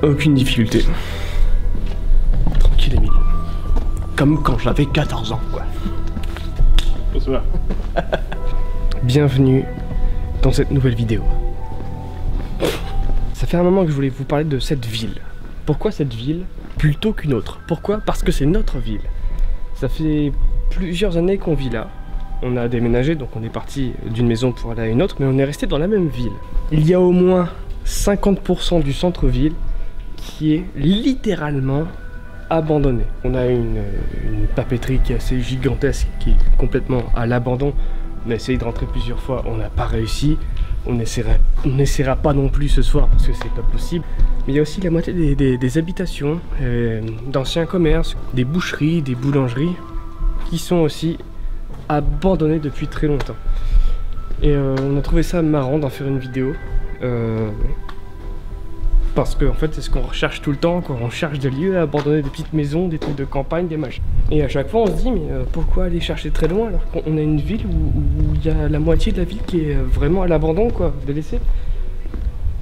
Aucune difficulté. Tranquille Émile. Comme quand j'avais 14 ans, quoi. Bonsoir. Bienvenue dans cette nouvelle vidéo. Ça fait un moment que je voulais vous parler de cette ville. Pourquoi cette ville plutôt qu'une autre? Pourquoi? Parce que c'est notre ville. Ça fait plusieurs années qu'on vit là. On a déménagé, donc on est parti d'une maison pour aller à une autre, mais on est resté dans la même ville. Il y a au moins 50% du centre-ville qui est littéralement abandonné. On a une papeterie qui est assez gigantesque, qui est complètement à l'abandon. On a essayé de rentrer plusieurs fois, on n'a pas réussi. On n'essaiera pas non plus ce soir parce que c'est pas possible. Mais il y a aussi la moitié des habitations, d'anciens commerces, des boucheries, des boulangeries qui sont aussi abandonnées depuis très longtemps. Et on a trouvé ça marrant d'en faire une vidéo. Parce que en fait c'est ce qu'on recherche tout le temps, quoi. On cherche des lieux à abandonner, des petites maisons, des trucs de campagne, des machins. Et à chaque fois on se dit mais pourquoi aller chercher très loin alors qu'on a une ville où il y a la moitié de la ville qui est vraiment à l'abandon, quoi, délaissée.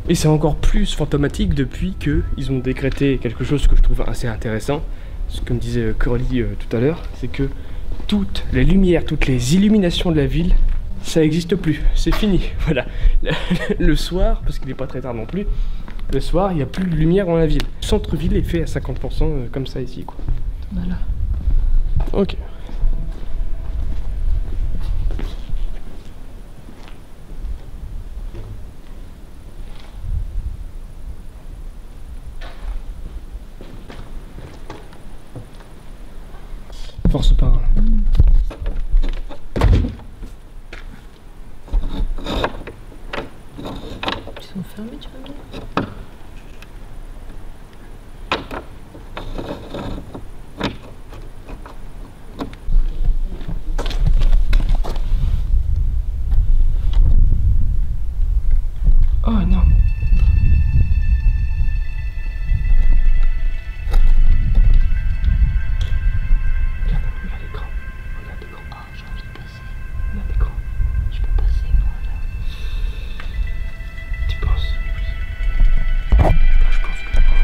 Et c'est encore plus fantomatique depuis qu'ils ont décrété quelque chose que je trouve assez intéressant. Ce que me disait Coralie tout à l'heure, c'est que toutes les lumières, toutes les illuminations de la ville, ça n'existe plus, c'est fini. Voilà. Le soir, parce qu'il n'est pas très tard non plus, le soir, il n'y a plus de lumière dans la ville. Le centre-ville est fait à 50% comme ça ici, quoi. Voilà. Ok. Force pas. Hein. Ils sont fermés, tu vois. Oh non. Regarde l'écran. Regarde l'écran. Oh, j'ai envie de passer. Regarde l'écran. Je peux passer, moi, là. Tu penses? Bah, je pense que moi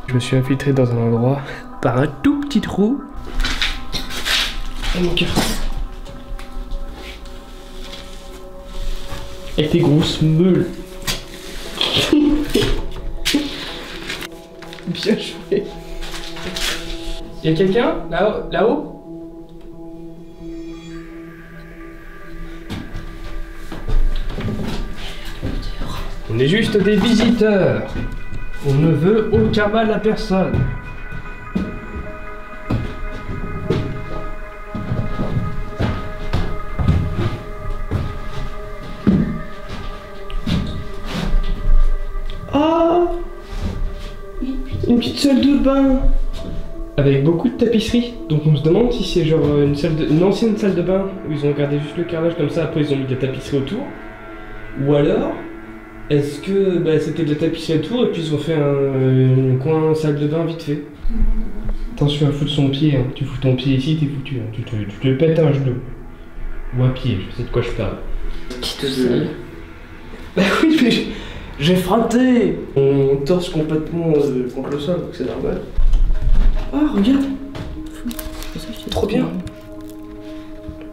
Je me suis infiltré dans un endroit par un tout petit trou. Et mon cœur. Et tes grosses meules. Bien joué. Y'a quelqu'un là-haut? Là-haut? On est juste des visiteurs. On ne veut aucun mal à personne. Oh, une petite salle de bain avec beaucoup de tapisserie. Donc on se demande si c'est genre une ancienne salle de bain où ils ont gardé juste le carrelage comme ça, après ils ont mis de la tapisserie autour. Ou alors est-ce que c'était de la tapisserie autour et puis ils ont fait un coin salle de bain vite fait? Attention à foutre son pied, hein. Tu fous ton pied ici, t'es foutu. Hein. Tu te pètes un genou. Ou un pied, je sais de quoi je parle. Qui tout seul. Bah oui, mais j'ai frotté. On torse complètement contre le sol, donc c'est normal. Oh, regarde. Trop bien.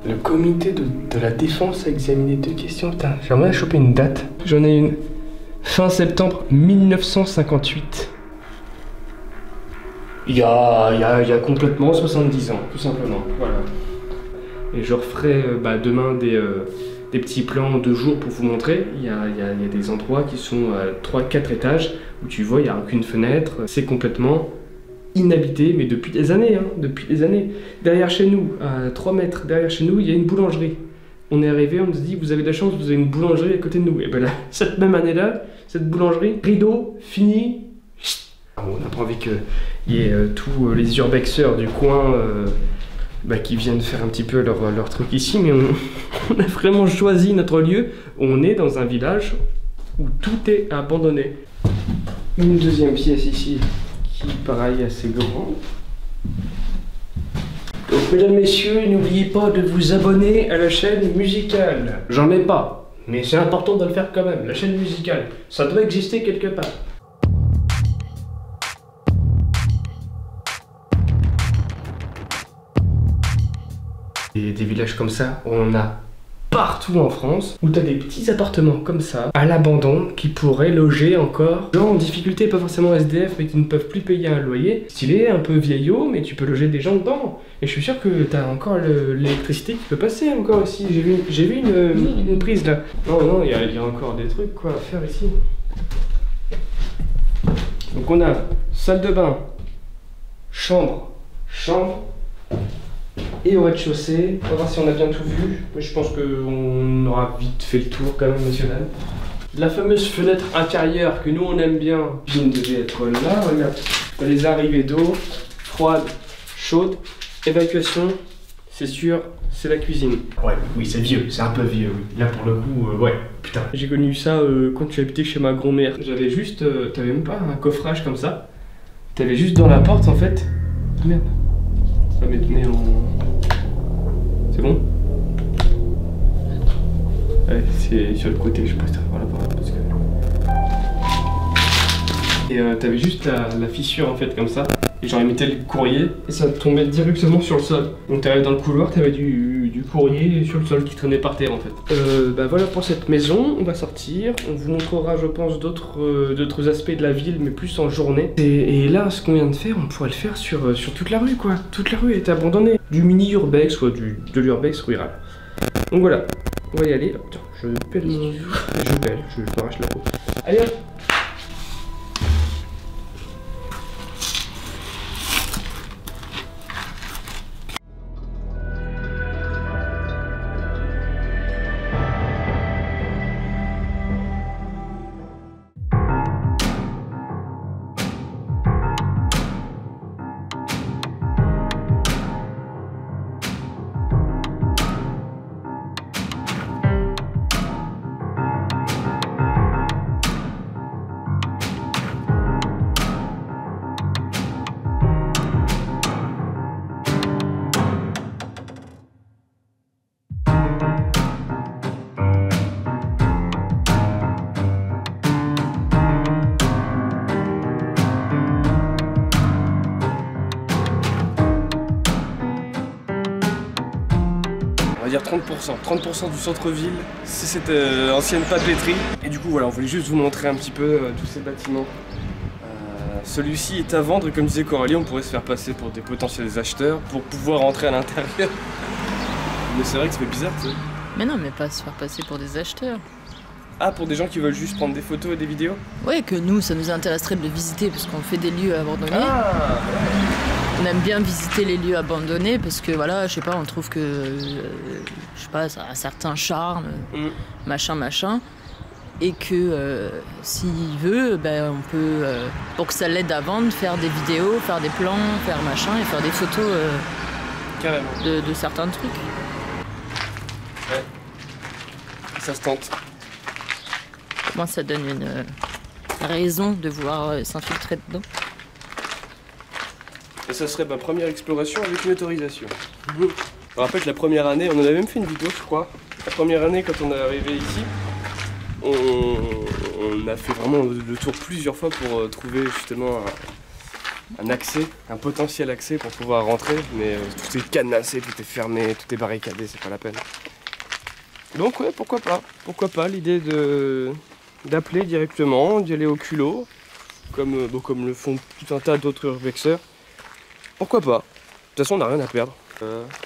Le comité de la défense a examiné 2 questions. Putain, j'aimerais choper une date. J'en ai une. Fin septembre 1958. Il y a complètement 70 ans, tout simplement. Voilà. Et je referai demain des petits plans de jour pour vous montrer. Il y a des endroits qui sont à 3-4 étages où tu vois, il n'y a aucune fenêtre. C'est complètement inhabité, mais depuis des années, hein, depuis des années. Derrière chez nous, à 3 mètres derrière chez nous, il y a une boulangerie. On est arrivé, on nous dit, vous avez de la chance, vous avez une boulangerie à côté de nous. Et ben là, cette même année-là, cette boulangerie, rideau, fini. On n'a pas envie qu'il y ait tous les urbexeurs du coin qui viennent faire un petit peu leur truc ici, mais on a vraiment choisi notre lieu. On est dans un village où tout est abandonné. Une deuxième pièce ici qui pareil assez grande. Donc mesdames, messieurs, n'oubliez pas de vous abonner à la chaîne musicale. J'en ai pas, mais c'est important de le faire quand même. La chaîne musicale, ça doit exister quelque part. Et des villages comme ça, on a partout en France, où t'as des petits appartements comme ça, à l'abandon, qui pourraient loger encore gens en difficulté, pas forcément SDF, mais qui ne peuvent plus payer un loyer. Stylé, un peu vieillot, mais tu peux loger des gens dedans. Et je suis sûr que t'as encore l'électricité qui peut passer encore ici. J'ai vu une prise là. Non, il y a encore des trucs quoi à faire ici. Donc on a salle de bain, chambre, et au rez-de-chaussée. On va voir si on a bien tout vu. Mais je pense qu'on aura vite fait le tour quand même, monsieur Lan. La fameuse fenêtre intérieure que nous on aime bien, Jean devait être là, regarde. Les arrivées d'eau, froide, chaude, évacuation, c'est sûr, c'est la cuisine. Ouais, oui, c'est vieux, c'est un peu vieux, oui. Là pour le coup, ouais, putain. J'ai connu ça quand j'habitais chez ma grand-mère. J'avais juste, t'avais même pas un coffrage comme ça. T'avais juste dans la porte en fait. Merde. Ça va m'étonner en... C'est bon? Ouais, c'est sur le côté, je préfère voir la porte parce que... Et t'avais juste la fissure en fait comme ça, et genre ils mettaient le courrier, et ça tombait directement sur le sol. Donc t'arrives dans le couloir, t'avais du courrier sur le sol qui traînait par terre en fait. Bah voilà pour cette maison, on va sortir, on vous montrera je pense d'autres aspects de la ville, mais plus en journée. Et là, ce qu'on vient de faire, on pourrait le faire sur toute la rue quoi. Toute la rue est abandonnée. Du mini-urbex, soit de l'urbex rural. Donc voilà, on va y aller. Putain, je pèle mon... je m'arrache la peau. Allez hop. On va dire 30% du centre-ville, c'est cette ancienne papeterie. Et du coup voilà, on voulait juste vous montrer un petit peu tous ces bâtiments. Celui-ci est à vendre et comme disait Coralie, on pourrait se faire passer pour des potentiels acheteurs pour pouvoir rentrer à l'intérieur. Mais c'est vrai que ça fait bizarre, tu sais. Mais non, mais pas se faire passer pour des acheteurs. Ah, pour des gens qui veulent juste prendre des photos et des vidéos? Ouais, que nous, ça nous intéresserait de le visiter parce qu'on fait des lieux abandonnés. Ah, on aime bien visiter les lieux abandonnés parce que voilà, je sais pas, on trouve que, je sais pas, ça a un certain charme, machin. Et que s'il veut, ben, on peut, pour que ça l'aide à vendre, faire des vidéos, faire des plans, faire machin et faire des photos carrément. De certains trucs. Ouais, ça se tente. Moi, ça donne une raison de vouloir s'infiltrer dedans. Et ça serait ma première exploration avec une autorisation. Je me rappelle que la première année, on en avait même fait une vidéo, je crois. La première année, quand on est arrivé ici, on a fait vraiment le tour plusieurs fois pour trouver justement un accès, un potentiel accès pour pouvoir rentrer. Mais tout est cadenassé, tout est fermé, tout est barricadé, c'est pas la peine. Donc ouais, pourquoi pas? Pourquoi pas l'idée d'appeler directement, d'y aller au culot, comme le font tout un tas d'autres urbexeurs. Pourquoi pas? De toute façon, on n'a rien à perdre.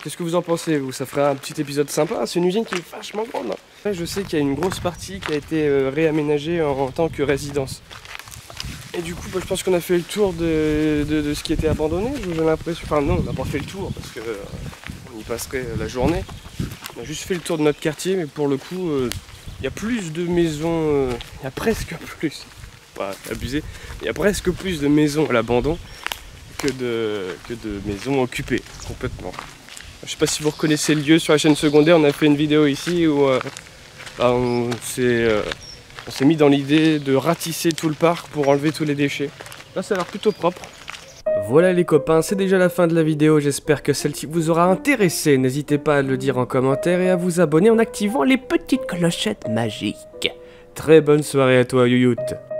Qu'est-ce que vous en pensez, vous? Ça ferait un petit épisode sympa. C'est une usine qui est vachement grande. Hein. Je sais qu'il y a une grosse partie qui a été réaménagée en tant que résidence. Et du coup, je pense qu'on a fait le tour de ce qui était abandonné. J'ai l'impression. Enfin, non, on n'a pas fait le tour parce que on y passerait la journée. On a juste fait le tour de notre quartier, mais pour le coup, il y a plus de maisons. Il y a presque plus. Pas abusé. Il y a presque plus de maisons à l'abandon que de maisons occupées complètement. Je sais pas si vous reconnaissez le lieu sur la chaîne secondaire, on a fait une vidéo ici où On s'est mis dans l'idée de ratisser tout le parc pour enlever tous les déchets. Là, ça a l'air plutôt propre. Voilà les copains, c'est déjà la fin de la vidéo, j'espère que celle-ci vous aura intéressé. N'hésitez pas à le dire en commentaire et à vous abonner en activant les petites clochettes magiques. Très bonne soirée à toi, Youyout.